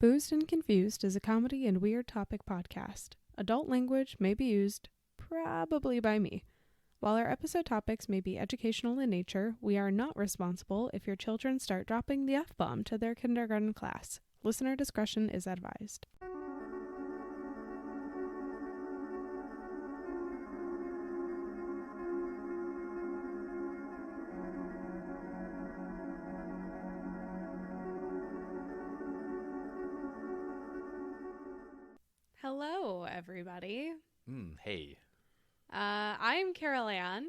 Boozed and Confused is a comedy and weird topic podcast. Adult language may be used, probably by me. While our episode topics may be educational in nature, we are not responsible if your children start dropping the F-bomb to their kindergarten class. Listener discretion is advised. Hello, everybody. Hey. I'm Carolann.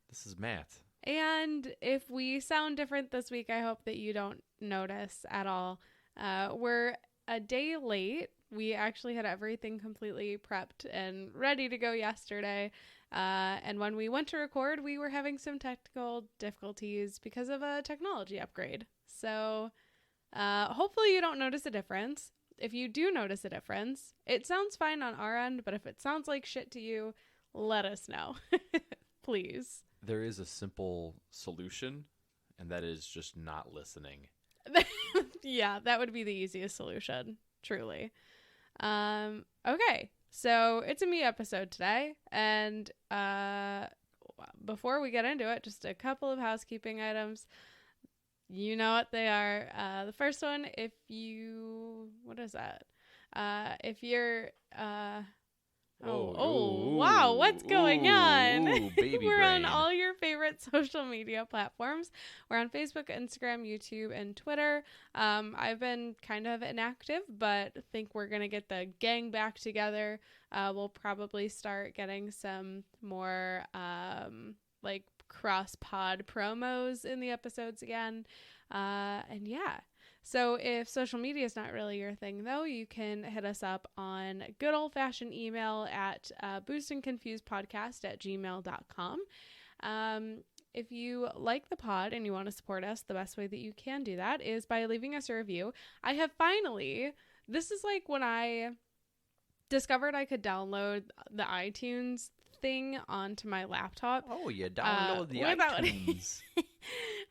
This is Matt. And if we sound different this week, I hope that you don't notice at all. We're a day late. We actually had everything completely prepped and ready to go yesterday. And when we went to record, we were having some technical difficulties because of a technology upgrade. So hopefully you don't notice a difference. If you do notice a difference, it sounds fine on our end, but if it sounds like shit to you, let us know. Please. There is a simple solution, and that is just not listening. Yeah, that would be the easiest solution, truly. Okay, so it's a me episode today, and before we get into it, just a couple of housekeeping items. You know what they are. The first one, if you're, wow, what's going on? Baby We're brain. on all your favorite social media platforms. We're on Facebook, Instagram, YouTube, and Twitter. I've been kind of inactive, but think we're going to get the gang back together. We'll probably start getting some more, cross-pod promos in the episodes again. And yeah. So if social media is not really your thing, though, you can hit us up on good old-fashioned email at boostandconfusedpodcast@gmail.com. If you like the pod and you want to support us, the best way that you can do that is by leaving us a review. This is like when I discovered I could download the iTunes thing onto my laptop. Oh, you download the iTunes.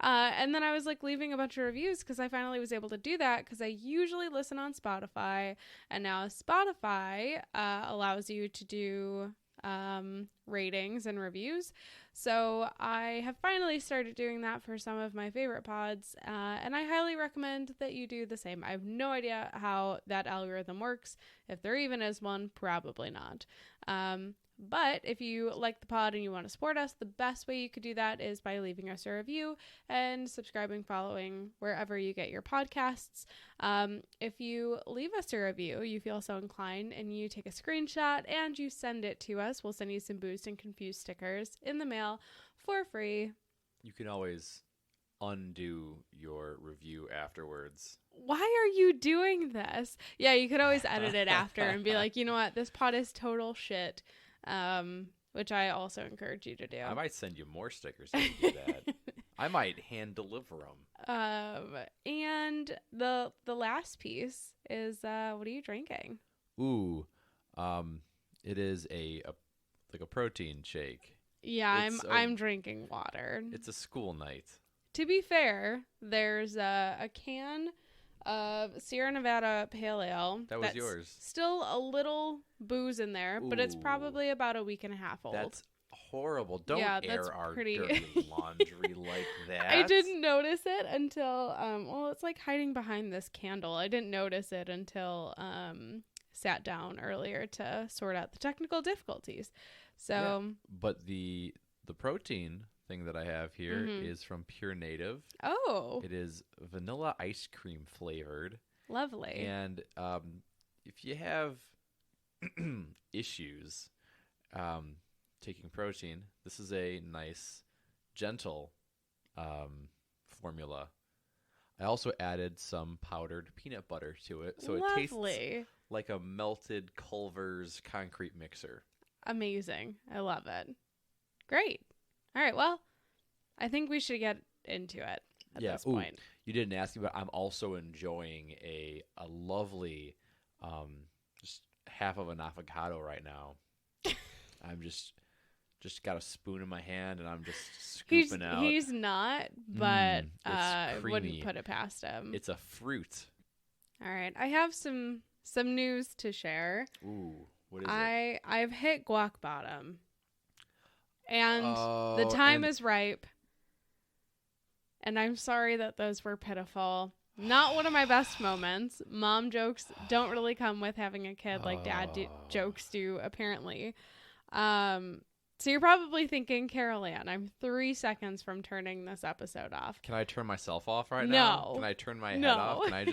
And then I was like leaving a bunch of reviews because I finally was able to do that because I usually listen on Spotify, and now Spotify allows you to do ratings and reviews. So I have finally started doing that for some of my favorite pods, and I highly recommend that you do the same. I have no idea how that algorithm works. If there even is one, probably not. But if you like the pod and you want to support us, the best way you could do that is by leaving us a review and subscribing, following wherever you get your podcasts. If you leave us a review, you feel so inclined, and you take a screenshot and you send it to us, we'll send you some Boozed and Confused stickers in the mail for free. You can always undo your review afterwards. Why are you doing this? Yeah, you could always edit it after and be like, you know what, this pod is total shit. Which I also encourage you to do. I might send you more stickers if you do that. I might hand deliver them. And the last piece is what are you drinking? Ooh, it is a protein shake. Yeah, I'm drinking water. It's a school night. To be fair, there's a can of Sierra Nevada Pale Ale. That was yours. Still a little booze in there, but it's probably about a week and a half old. That's horrible. Don't air our dirty laundry like that. I didn't notice it until, it's like hiding behind this candle. I didn't notice it until sat down earlier to sort out the technical difficulties. So, yeah, but the protein thing that I have here is from Pure Native. Oh. It is vanilla ice cream flavored. Lovely. And if you have issues taking protein, this is a nice, gentle formula. I also added some powdered peanut butter to it, so Lovely. It tastes like a melted Culver's concrete mixer. Amazing. I love it. Great. All right, well, I think we should get into it at this point. You didn't ask me, but I'm also enjoying a lovely, just half of an avocado right now. I'm just got a spoon in my hand, and I'm just scooping out. He's not, but it's wouldn't creamy. put it past him. It's a fruit. All right. I have some news to share. Ooh, what is it? I've hit guac bottom. And the Oh, time is ripe. And I'm sorry that those were pitiful. Not one of my best moments. Mom jokes don't really come with having a kid like jokes do, apparently. So you're probably thinking, Carolann, I'm 3 seconds from turning this episode off. Can I turn myself off right No. now? Can I turn my head off? Can I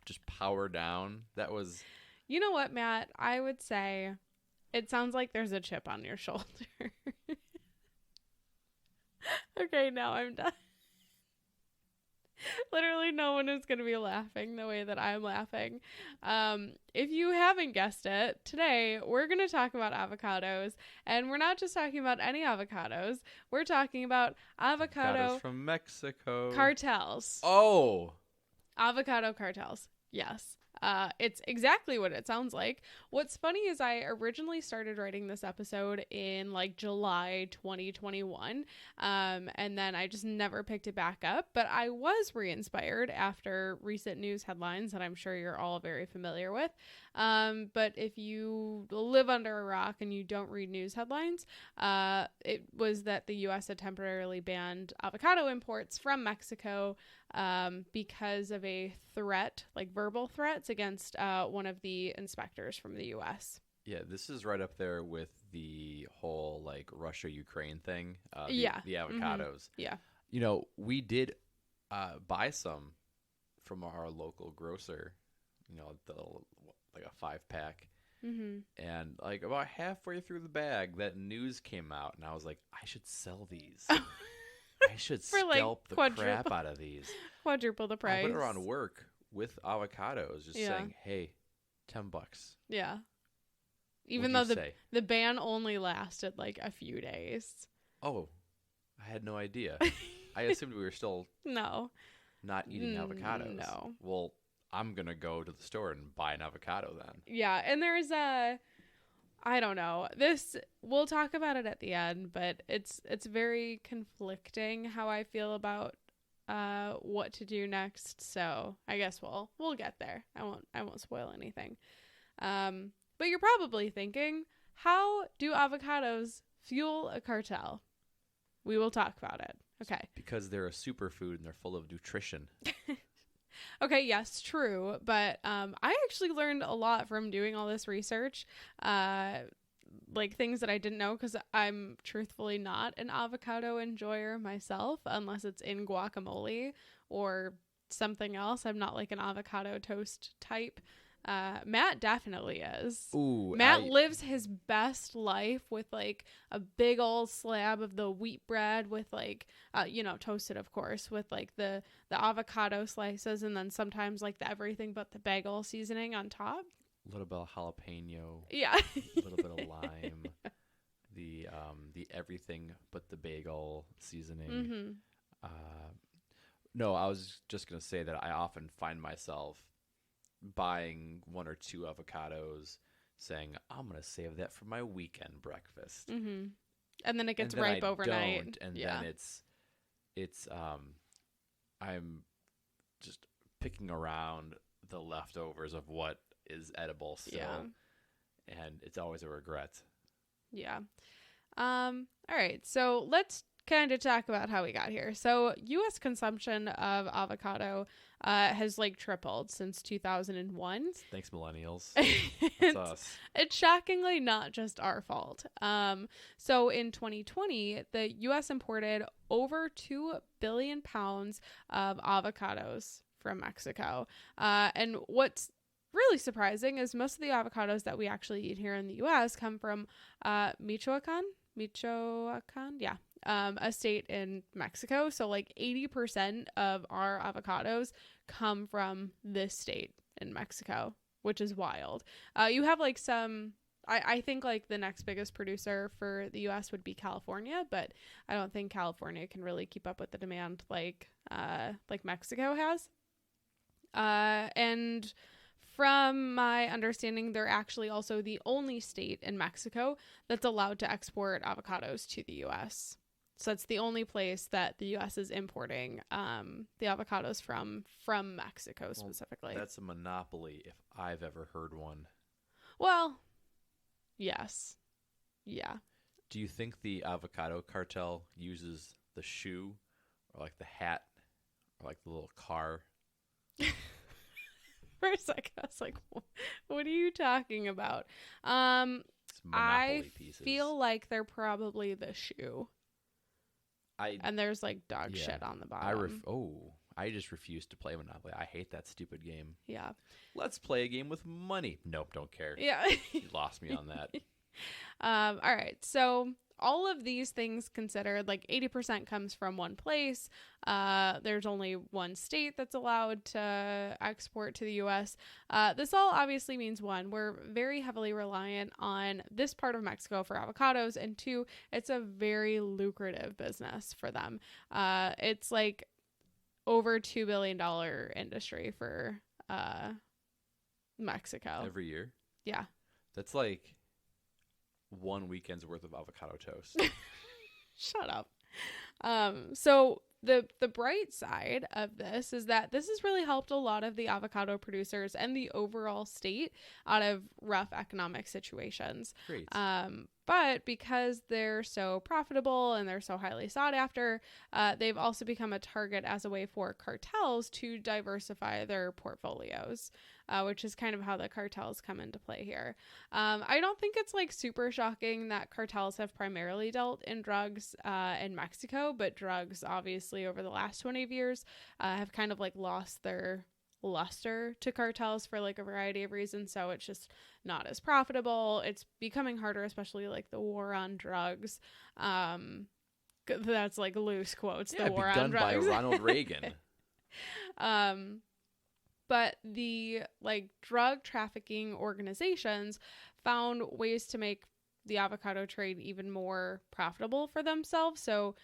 just power down? That was... You know what, Matt? I would say it sounds like there's a chip on your shoulder. Okay, now I'm done. Literally no one is going to be laughing the way that I'm laughing. If you haven't guessed it, today we're going to talk about avocados. And we're not just talking about any avocados. We're talking about avocado Avocados from Mexico. cartels. Oh! Avocado cartels. Yes. It's exactly what it sounds like. What's funny is I originally started writing this episode in like July 2021. And then I just never picked it back up, but I was re-inspired after recent news headlines that I'm sure you're all very familiar with. But if you live under a rock and you don't read news headlines, it was that the U.S. had temporarily banned avocado imports from Mexico because of a threat, like verbal threats against one of the inspectors from the U.S. Yeah, this is right up there with the whole like Russia-Ukraine thing. The avocados. Mm-hmm. Yeah. You know, we did buy some from our local grocer. You know, like a 5-pack. Mm-hmm. And like about halfway through the bag, that news came out, and I was like, I should sell these. I should scalp the crap out of these. Quadruple the price. I went around work with avocados, just saying, "Hey, $10." Yeah. Even though the ban only lasted like a few days. Oh, I had no idea. I assumed we were still not eating avocados. No. Well, I'm gonna go to the store and buy an avocado then. Yeah, and there's I don't know. We'll talk about it at the end, but it's very conflicting how I feel about what to do next. So I guess we'll get there. I won't spoil anything. But you're probably thinking, how do avocados fuel a cartel? We will talk about it. Okay. Because they're a superfood and they're full of nutrition. Okay, yes, true. But I actually learned a lot from doing all this research, like things that I didn't know, because I'm truthfully not an avocado enjoyer myself, unless it's in guacamole or something else. I'm not like an avocado toast type. Matt definitely is. Ooh, Matt lives his best life with like a big old slab of the wheat bread with like, toasted, of course, with like the avocado slices, and then sometimes like the everything but the bagel seasoning on top. A little bit of jalapeno. Yeah. A little bit of lime. The everything but the bagel seasoning. Mm-hmm. No, I was just gonna say that I often find myself buying 1 or 2 avocados, saying I'm gonna save that for my weekend breakfast, mm-hmm. and then it gets ripe overnight, then it's I'm just picking around the leftovers of what is edible still, and it's always a regret. Yeah. All right, so let's kind of talk about how we got here. So U.S. consumption of avocado has like tripled since 2001. Thanks, millennials. That's us. It's shockingly not just our fault. So in 2020, the U.S. imported over 2 billion pounds of avocados from Mexico. And what's really surprising is most of the avocados that we actually eat here in the U.S. come from Michoacan, yeah. A state in Mexico. So like 80% of our avocados come from this state in Mexico, which is wild. You have like I think like the next biggest producer for the US would be California, but I don't think California can really keep up with the demand like Mexico has. And from my understanding, they're actually also the only state in Mexico that's allowed to export avocados to the U.S. So it's the only place that the U.S. is importing the avocados from Mexico specifically. That's a monopoly if I've ever heard one. Well, yes. Yeah. Do you think the avocado cartel uses the shoe or like the hat or like the little car? For a second, I was like, what are you talking about? I Pieces. feel like they're probably the shoe. And there's like dog shit on the bottom. I just refuse to play Monopoly. I hate that stupid game. Yeah. Let's play a game with money. Nope, don't care. Yeah. You lost me on that. All right. So all of these things considered, like 80% comes from one place. There's only one state that's allowed to export to the U.S. This all obviously means, one, we're very heavily reliant on this part of Mexico for avocados, and two, it's a very lucrative business for them. It's like over $2 billion industry for Mexico. Every year? Yeah. That's like one weekend's worth of avocado toast. Shut up. So the bright side of this is that this has really helped a lot of the avocado producers and the overall state out of rough economic situations. Great. But because they're so profitable and they're so highly sought after, they've also become a target as a way for cartels to diversify their portfolios, which is kind of how the cartels come into play here. I don't think it's like super shocking that cartels have primarily dealt in drugs in Mexico, but drugs obviously over the last 20 years have kind of like lost their luster to cartels for like a variety of reasons. So it's just not as profitable. It's becoming harder, especially like the war on drugs. That's like loose quotes. Yeah, the war on drugs by Ronald Reagan. But the like drug trafficking organizations found ways to make the avocado trade even more profitable for themselves. So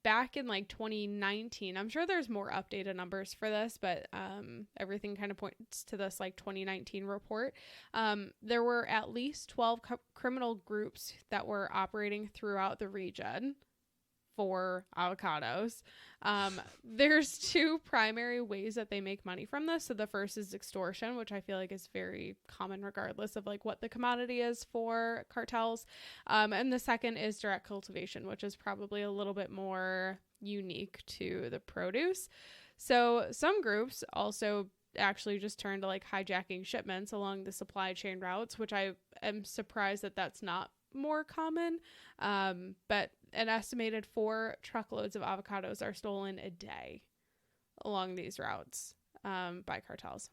back in like 2019, I'm sure there's more updated numbers for this, but everything kind of points to this like 2019 report. There were at least 12 criminal groups that were operating throughout the region for avocados. There's two primary ways that they make money from this. So the first is extortion, which I feel like is very common regardless of like what the commodity is for cartels. And the second is direct cultivation, which is probably a little bit more unique to the produce. So some groups also actually just turn to like hijacking shipments along the supply chain routes, which I am surprised that that's not more common. But an estimated 4 truckloads of avocados are stolen a day along these routes by cartels.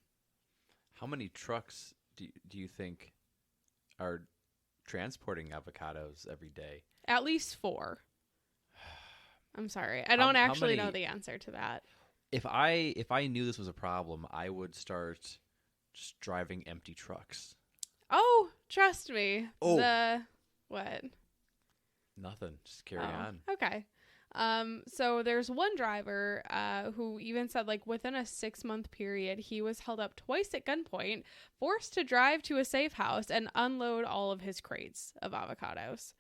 How many trucks do you think are transporting avocados every day? At least 4. I'm sorry. I don't actually know the answer to that. If I knew this was a problem, I would start just driving empty trucks. Oh, trust me. Oh. What? Nothing. Just carry on. Okay. So there's one driver who even said like within a 6-month period, he was held up twice at gunpoint, forced to drive to a safe house and unload all of his crates of avocados,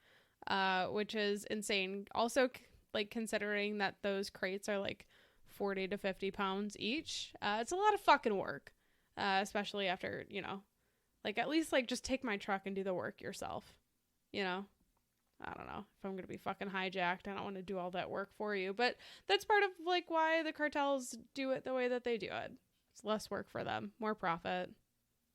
which is insane. Also, like considering that those crates are like 40 to 50 pounds each, it's a lot of fucking work, especially after, you know, like at least like just take my truck and do the work yourself. You know, I don't know if I'm going to be fucking hijacked. I don't want to do all that work for you, but that's part of like why the cartels do it the way that they do it. It's less work for them, more profit.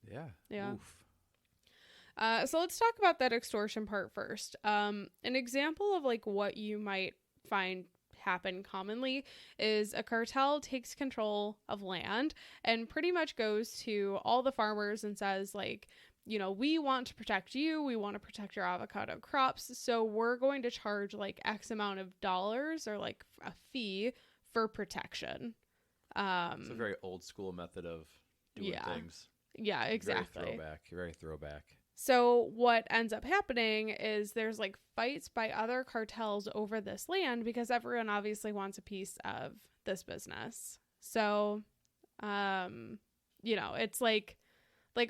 Yeah. Yeah. Oof. So let's talk about that extortion part first. An example of like what you might find happen commonly is a cartel takes control of land and pretty much goes to all the farmers and says like, you know, we want to protect you. We want to protect your avocado crops. So we're going to charge like X amount of dollars or like a fee for protection. It's a very old school method of doing things. Yeah, exactly. Very throwback. So what ends up happening is there's like fights by other cartels over this land because everyone obviously wants a piece of this business. So, you know, it's like,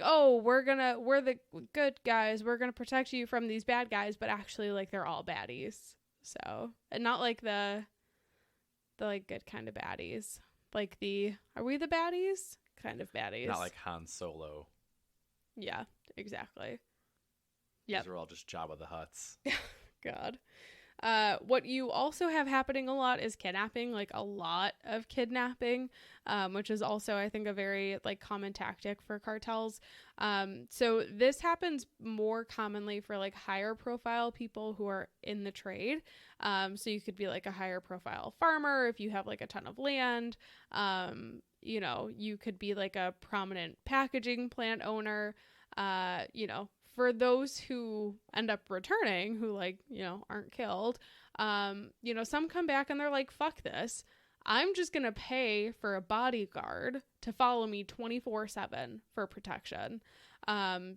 oh, we're the good guys. We're going to protect you from these bad guys. But actually, like, they're all baddies. So, and not like the like good kind of baddies. Like are we the baddies? Kind of baddies. Not like Han Solo. Yeah, exactly. Yeah. These are all just Jabba the Hutts. God. What you also have happening a lot is kidnapping, like a lot of kidnapping, which is also, I think, a very like common tactic for cartels. So this happens more commonly for like higher profile people who are in the trade. So you could be like a higher profile farmer if you have like a ton of land. You know, you could be like a prominent packaging plant owner. You know, for those who end up returning, who like, you know, aren't killed, you know, some come back and they're like, fuck this. I'm just going to pay for a bodyguard to follow me 24/7 for protection.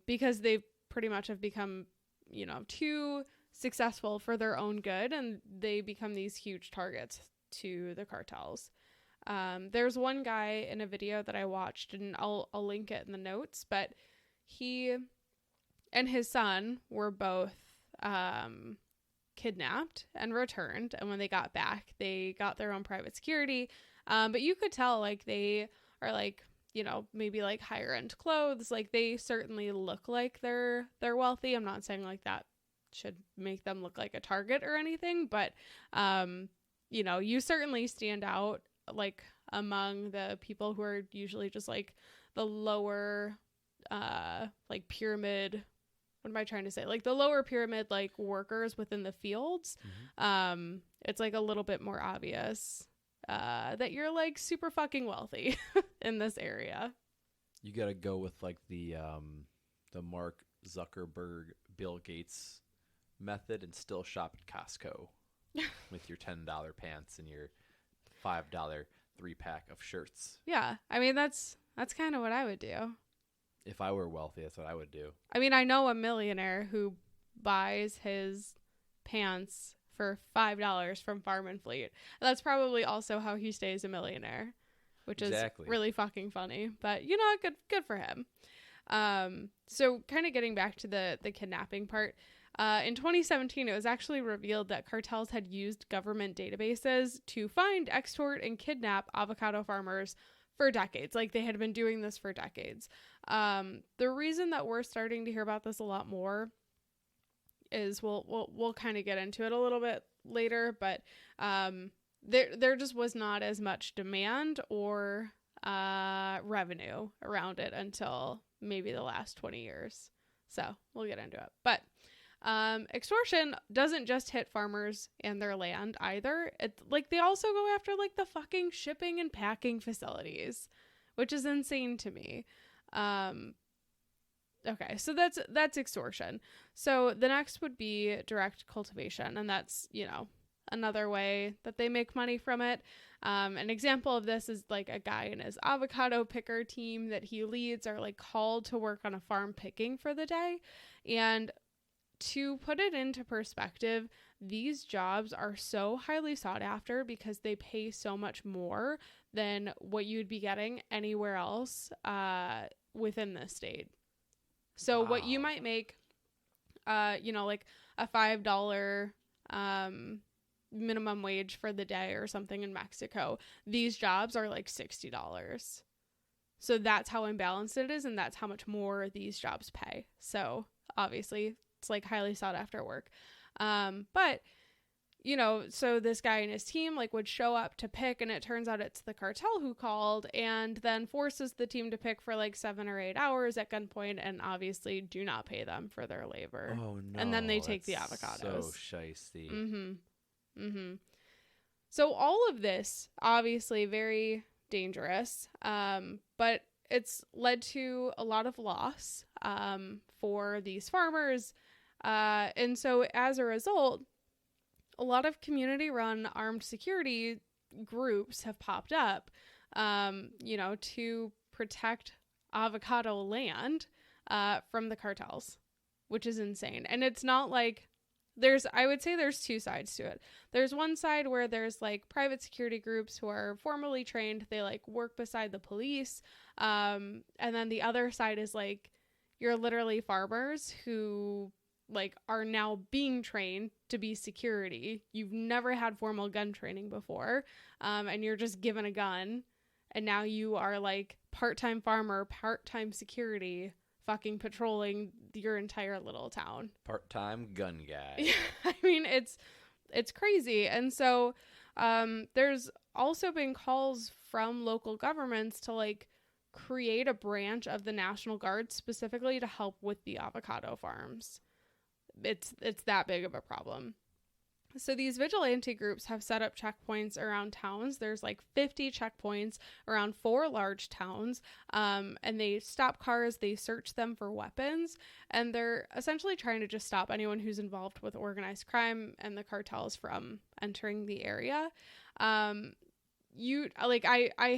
Because they pretty much have become, you know, too successful for their own good, and they become these huge targets to the cartels. There's one guy in a video that I watched, and I'll link it in the notes, but he and his son were both kidnapped and returned. And when they got back, they got their own private security. But you could tell like they are like, you know, maybe like higher end clothes. Like they certainly look like they're wealthy. I'm not saying like that should make them look like a target or anything, but you know, you certainly stand out like among the people who are usually just like the lower like pyramid, what am I trying to say? Like the lower pyramid, like workers within the fields. Mm-hmm. It's like a little bit more obvious that you're like super fucking wealthy in this area. You got to go with like the Mark Zuckerberg, Bill Gates method and still shop at Costco with your $10 pants and your $5 3-pack of shirts. Yeah. I mean, that's kind of what I would do. If I were wealthy, that's what I would do. I mean, I know a millionaire who buys his pants for $5 from Farm and Fleet. That's probably also how he stays a millionaire, which exactly. is really fucking funny. But, you know, good for him. So kind of getting back to the kidnapping part, in 2017, it was actually revealed that cartels had used government databases to find, extort, and kidnap avocado farmers for decades. Like they had been doing this for decades. The reason that we're starting to hear about this a lot more is we'll kind of get into it a little bit later, but there just was not as much demand or revenue around it until maybe the last 20 years. So we'll get into it. But extortion doesn't just hit farmers and their land either. It's like they also go after like the fucking shipping and packing facilities, which is insane to me. Okay, so that's extortion. So the next would be direct cultivation, and that's, you know, another way that they make money from it. An example of this is like a guy in his avocado picker team that he leads are like called to work on a farm picking for the day. And to put it into perspective, these jobs are so highly sought after because they pay so much more than what you'd be getting anywhere else within the state. So wow. What you might make, you know, like a $5 minimum wage for the day or something in Mexico, these jobs are like $60. So that's how imbalanced it is, and that's how much more these jobs pay. So obviously it's like highly sought after work. But you know, so this guy and his team like would show up to pick, and it turns out it's the cartel who called and then forces the team to pick for like 7 or 8 hours at gunpoint, and obviously do not pay them for their labor. Oh no. And then they take the avocados. So shiesty. So all of this obviously very dangerous, but it's led to a lot of loss for these farmers, and so as a result, a lot of community-run armed security groups have popped up, you know, to protect avocado land from the cartels, which is insane. And it's not like I would say there's two sides to it. There's one side where there's like private security groups who are formally trained. They like work beside the police. And then the other side is like you're literally farmers who like are now being trained to be security. You've never had formal gun training before, and you're just given a gun, and now you are like part-time farmer, part-time security, fucking patrolling your entire little town. Part-time gun guy. Yeah, I mean, it's crazy. And so there's also been calls from local governments to like create a branch of the National Guard specifically to help with the avocado farms. It's that big of a problem. So these vigilante groups have set up checkpoints around towns. There's like 50 checkpoints around 4 large towns. And they stop cars, they search them for weapons, and they're essentially trying to just stop anyone who's involved with organized crime and the cartels from entering the area. I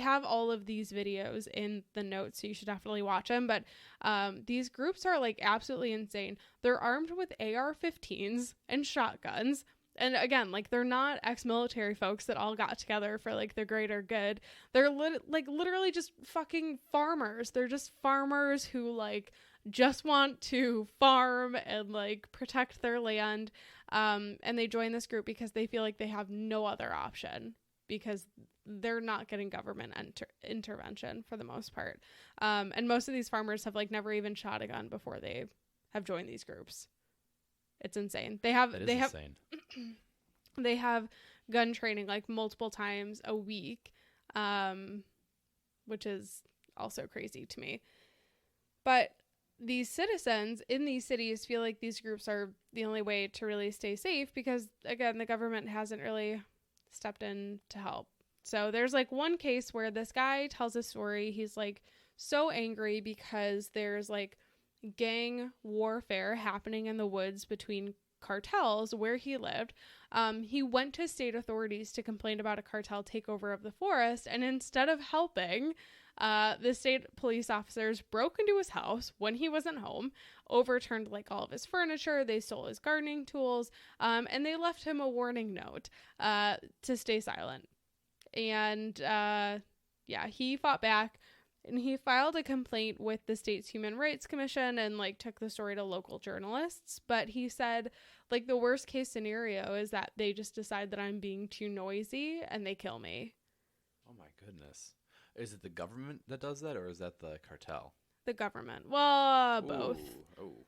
have all of these videos in the notes, so you should definitely watch them. But these groups are like absolutely insane. They're armed with AR-15s and shotguns. And again, like, they're not ex-military folks that all got together for like the greater good. They're literally just fucking farmers. They're just farmers who like just want to farm and like protect their land. And they join this group because they feel like they have no other option, because they're not getting government intervention for the most part. And most of these farmers have like never even shot a gun before they have joined these groups. It's insane. They have they have gun training like multiple times a week, which is also crazy to me. But these citizens in these cities feel like these groups are the only way to really stay safe, because again, the government hasn't really stepped in to help. So there's like one case where this guy tells a story. He's like so angry because there's like gang warfare happening in the woods between cartels where he lived. He went to state authorities to complain about a cartel takeover of the forest, and instead of helping, the state police officers broke into his house when he wasn't home, overturned like all of his furniture, they stole his gardening tools, and they left him a warning note to stay silent. And he fought back, and he filed a complaint with the state's Human Rights Commission and like took the story to local journalists. But he said like the worst case scenario is that they just decide that I'm being too noisy and they kill me. Oh my goodness. Is it the government that does that, or is that the cartel? The government. Well, both.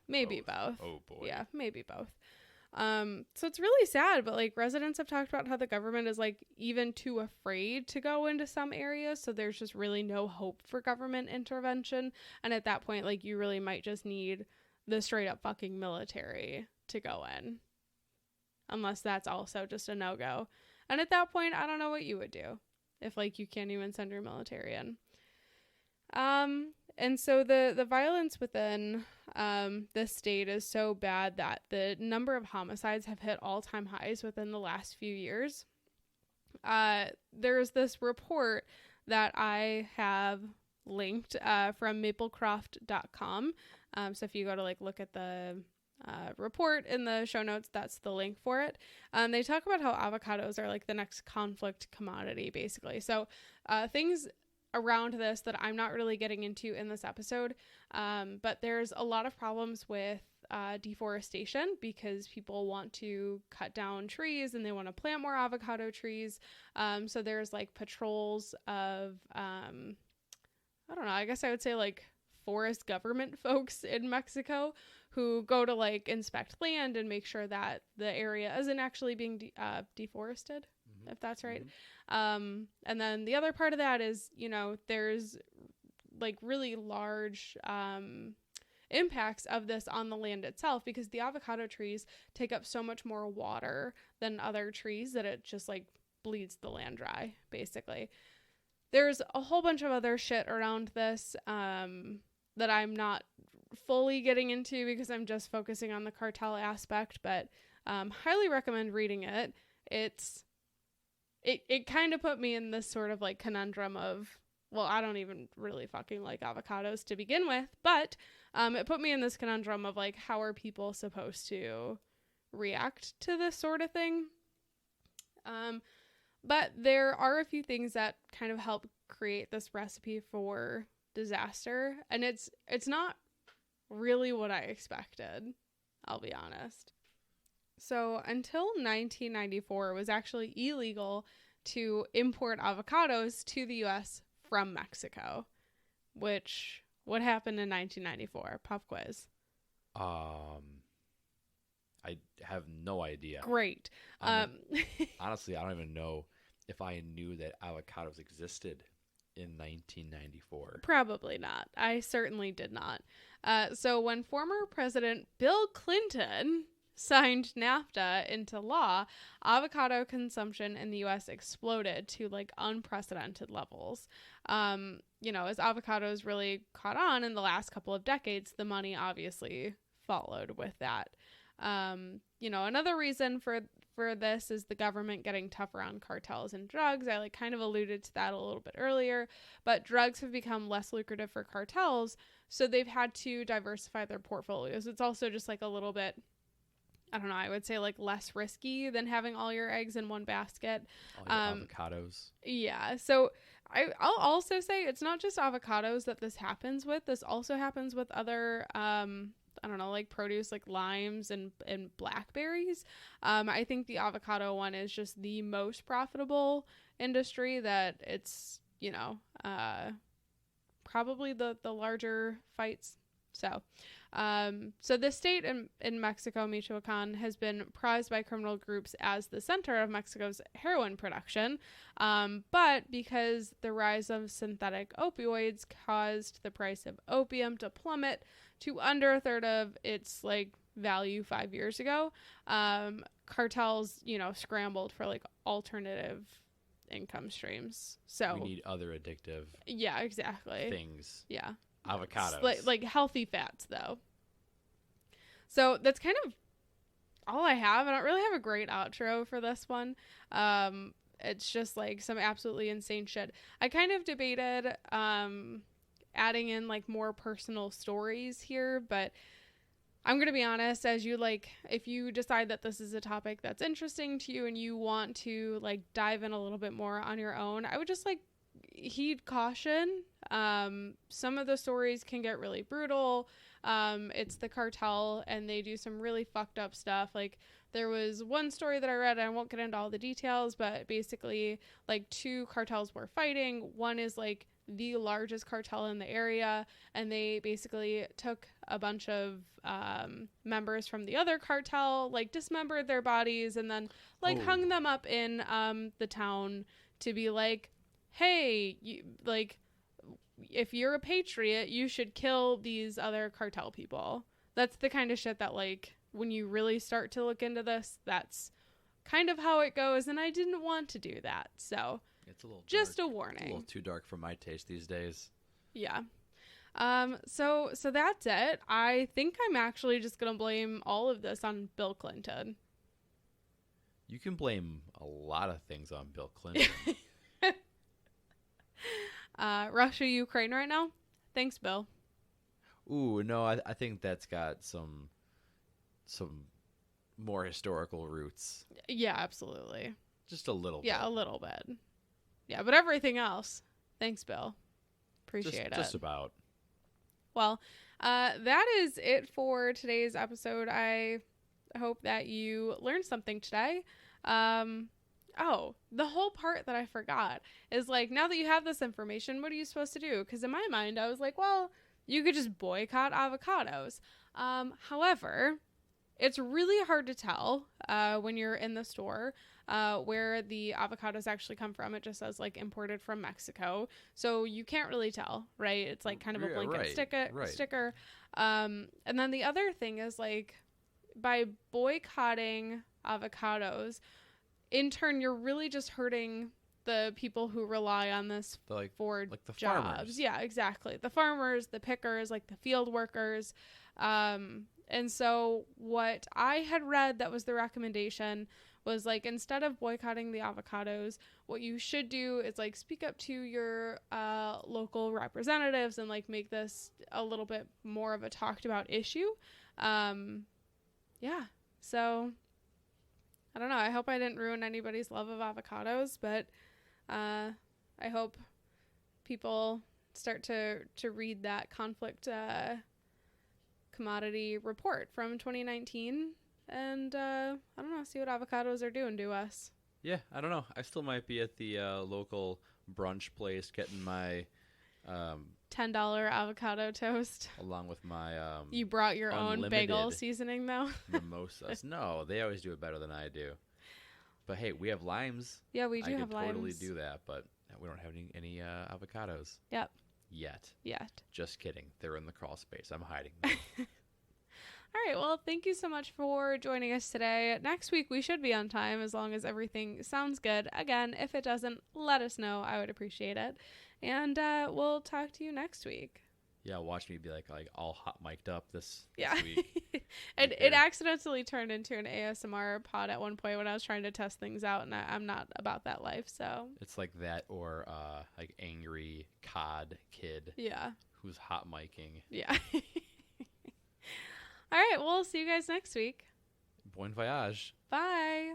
Maybe both. Oh boy. Yeah, maybe both. So it's really sad, but like residents have talked about how the government is like even too afraid to go into some areas, so there's just really no hope for government intervention. And at that point, like, you really might just need the straight up fucking military to go in, unless that's also just a no-go. And at that point, I don't know what you would do if like you can't even send your military in. And so the violence within the state is so bad that the number of homicides have hit all-time highs within the last few years. There's this report that I have linked from maplecroft.com. So if you go to like look at the report in the show notes, that's the link for it. They talk about how avocados are like the next conflict commodity, basically. So things around this that I'm not really getting into in this episode, but there's a lot of problems with deforestation, because people want to cut down trees and they want to plant more avocado trees. So there's like patrols of I don't know, I guess I would say like forest government folks in Mexico who go to like inspect land and make sure that the area isn't actually being deforested, if that's right. And then the other part of that is, you know, there's like really large impacts of this on the land itself, because the avocado trees take up so much more water than other trees that it just like bleeds the land dry, basically. There's a whole bunch of other shit around this that I'm not fully getting into because I'm just focusing on the cartel aspect, but highly recommend reading it. It kind of put me in this sort of like conundrum of, well, I don't even really fucking like avocados to begin with, but it put me in this conundrum of like, how are people supposed to react to this sort of thing? But there are a few things that kind of help create this recipe for disaster, and it's not really what I expected, I'll be honest. So until 1994, it was actually illegal to import avocados to the U.S. from Mexico, which what happened in 1994? Pop quiz. I have no idea. Great. Honestly, I don't even know if I knew that avocados existed in 1994. Probably not. I certainly did not. So when former President Bill Clinton signed NAFTA into law, avocado consumption in the U.S. exploded to like unprecedented levels. As avocados really caught on in the last couple of decades, the money obviously followed with that. Another reason for this is the government getting tougher on cartels and drugs. I kind of alluded to that a little bit earlier, but drugs have become less lucrative for cartels, so they've had to diversify their portfolios. It's also just a little bit, I don't know, I would say less risky than having all your eggs in one basket. All your avocados. Yeah. So I'll also say it's not just avocados that this happens with. This also happens with other, produce like limes and blackberries. I think the avocado one is just the most profitable industry that it's, probably the larger fights. So this state in Mexico, Michoacan, has been prized by criminal groups as the center of Mexico's heroin production. But because the rise of synthetic opioids caused the price of opium to plummet to under a third of its value 5 years ago, cartels, scrambled for alternative income streams. So we need other addictive things. Yeah. Avocados. Like healthy fats, though. So that's kind of all I have. I don't really have a great outro for this one. It's just some absolutely insane shit. I kind of debated adding in more personal stories here, but I'm going to be honest, as you if you decide that this is a topic that's interesting to you and you want to dive in a little bit more on your own, I would just heed caution. Some of the stories can get really brutal. It's the cartel and they do some really fucked up stuff. There was one story that I read, and I won't get into all the details, but basically two cartels were fighting. One is the largest cartel in the area, and they basically took a bunch of members from the other cartel, dismembered their bodies and then hung them up in the town to be hey, you, if you're a patriot, you should kill these other cartel people. That's the kind of shit that when you really start to look into this, that's kind of how it goes, and I didn't want to do that. So it's a little just dark. A warning. It's a little too dark for my taste these days. Yeah. So that's it. I think I'm actually just going to blame all of this on Bill Clinton. You can blame a lot of things on Bill Clinton. Russia, Ukraine right now? Thanks, Bill. Ooh, no, I think that's got some more historical roots. Yeah, absolutely. Just a little bit. Yeah, a little bit. Yeah, but everything else, thanks, Bill. Appreciate it. Just about. Well, that is it for today's episode. I hope that you learned something today. Oh, the whole part that I forgot is now that you have this information, what are you supposed to do? Because in my mind, I was well, you could just boycott avocados. However, it's really hard to tell when you're in the store where the avocados actually come from. It just says imported from Mexico. So you can't really tell, right? It's kind of a blanket sticker. And then the other thing is by boycotting avocados, in turn, you're really just hurting the people who rely on this for the jobs. Farmers. Yeah, exactly. The farmers, the pickers, the field workers. And so what I had read that was the recommendation was instead of boycotting the avocados, what you should do is speak up to your local representatives and make this a little bit more of a talked about issue. Yeah. So I don't know. I hope I didn't ruin anybody's love of avocados, but I hope people start to read that conflict commodity report from 2019 and I don't know, see what avocados are doing to us. Yeah, I don't know. I still might be at the local brunch place getting my $10 avocado toast. along with my You brought your own bagel unlimited seasoning though? mimosas. No, they always do it better than I do. But hey, we have limes. Yeah, we do I have could limes. totally do that, but we don't have any avocados. Yep. Yet. Yet. Just kidding. They're in the crawl space. I'm hiding them. All right. Well, thank you so much for joining us today. Next week, we should be on time as long as everything sounds good. Again, if it doesn't, let us know. I would appreciate it. And we'll talk to you next week. Yeah, watch me be like all hot mic'd up this Yeah. week. It accidentally turned into an ASMR pod at one point when I was trying to test things out, and I'm not about that life, so. It's like that or like angry COD kid. Yeah. Who's hot micing. Yeah. All right. We'll see you guys next week. Bon voyage. Bye.